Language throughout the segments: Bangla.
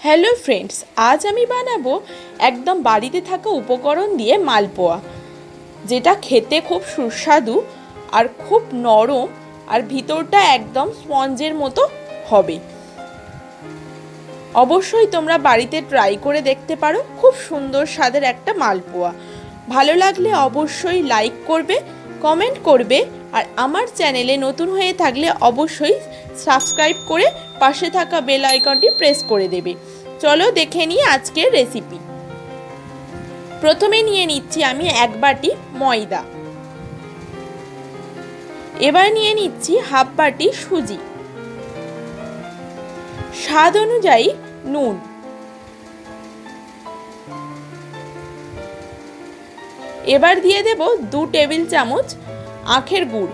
হ্যালো ফ্রেন্ডস, আজ আমি বানাবো একদম বাড়িতে থাকা উপকরণ দিয়ে মালপোয়া, যেটা খেতে খুব সুস্বাদু আর খুব নরম আর ভিতরটা একদম স্পঞ্জের মতো হবে। অবশ্যই তোমরা বাড়িতে ট্রাই করে দেখতে পারো। খুব সুন্দর স্বাদের একটা মালপোয়া। ভালো লাগলে অবশ্যই লাইক করবে, কমেন্ট করবে, আর আমার চ্যানেলে নতুন হয়ে থাকলে অবশ্যই সাবস্ক্রাইব করে পাশে থাকা বেল আইকনটি প্রেস করে দেবে। চলো দেখে নিই আজকের রেসিপি। প্রথমে নিয়ে নিচ্ছি আমি 1 বাটি ময়দা। এবার নিয়ে নিচ্ছি হাফ বাটি সুজি, স্বাদ অনুযায়ী নুন, এবার দিয়ে দেব 2 টেবিল চামচ আখের গুড়।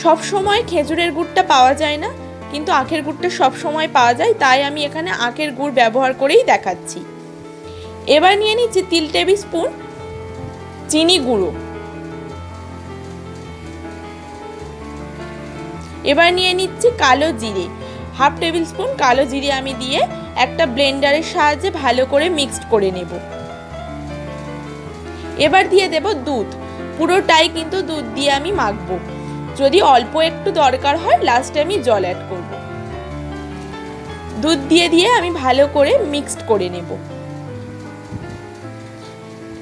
সব সময় খেজুরের গুড়টা পাওয়া যায় না, কিন্তু আখের গুড়টা সব সময় পাওয়া যায়, তাই আমি এখানে আখের গুড় ব্যবহার করেই দেখাচ্ছি। এবার নিয়ে নিচ্ছি 3 টেবিল স্পুন চিনি গুঁড়ো। এবার নিয়ে নিচ্ছি কালো জিরে, হাফ টেবিল স্পুন কালো জিরে আমি দিয়ে একটা ব্লেন্ডারের সাহায্যে ভালো করে মিক্সড করে নেব। এবার দিয়ে দেব দুধ, পুরোটাই কিন্তু দুধ দিয়ে আমি মাখবো। যদি অল্প একটু দরকার হয় লাস্টে আমি জল অ্যাড করব। দুধ দিয়ে আমি ভালো করে মিক্সড করে নেব।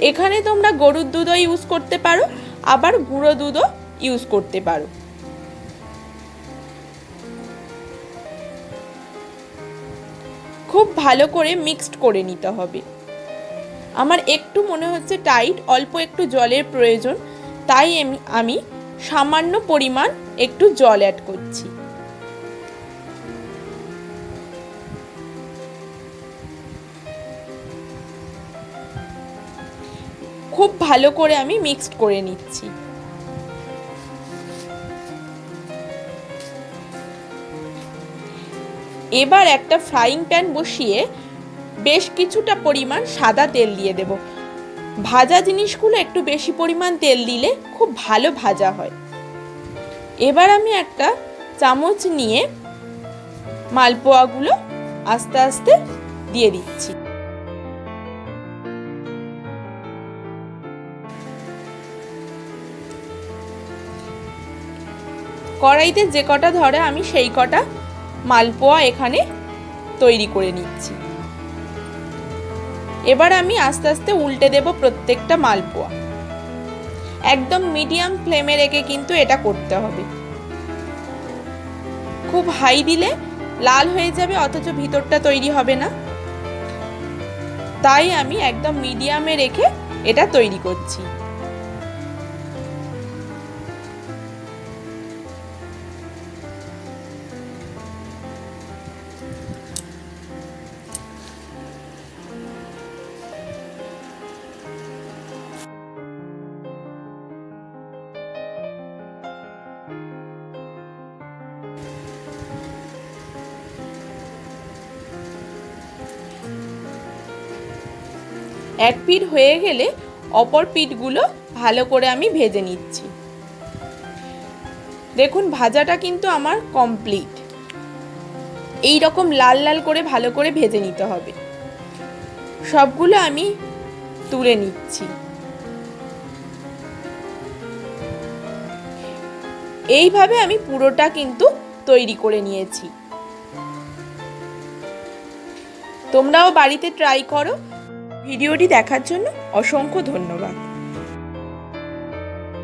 এখানে তোমরা গরুর দুধও ইউজ করতে পারো, আবার গুঁড়ো দুধও ইউজ করতে পারো। খুব ভালো করে মিক্সড করে নিতে হবে। আমার একটু মনে হচ্ছে টাইট, অল্প একটু জলের প্রয়োজন, তাই আমি সামান্য পরিমাণ একটু জল অ্যাড করছি। খুব ভালো করে আমি মিক্সড করে নিচ্ছি। এবার একটা ফ্রাইং প্যান বসিয়ে বেশ কিছুটা পরিমাণ সাদা তেল দিয়ে দেব। ভাজা জিনিসগুলো একটু বেশি পরিমাণ তেল দিলে খুব ভালো ভাজা হয়। এবার আমি একটা চামচ নিয়ে মালপোয়াগুলো আস্তে আস্তে দিয়ে দিচ্ছি। কড়াইতে যে কটা ধরে আমি সেই কটা মালপোয়া এখানে তৈরি করে নিচ্ছি। এবার আমি আস্তে আস্তে উল্টে দেব প্রত্যেকটা মালপোয়া। একদম মিডিয়াম ফ্লেমে রেখে কিন্তু এটা করতে হবে। খুব হাই দিলে লাল হয়ে যাবে, অথচ ভিতরটা তৈরি হবে না, তাই আমি একদম মিডিয়ামে রেখে এটা তৈরি করছি। এক পিঠ হয়ে গেলে অপর পিঠগুলো ভালো করে আমি ভেজে নিচ্ছি। দেখুন ভাজাটা কিন্তু আমার কমপ্লিট। এই রকম লাল লাল করে ভালো করে ভেজে নিতে হবে। সবগুলো আমি তুলে নিচ্ছি। এইভাবে আমি পুরোটা কিন্তু তৈরি করে নিয়েছি। তোমরাও বাড়িতে ট্রাই করো। ভিডিওটি দেখার জন্য অসংখ্য ধন্যবাদ।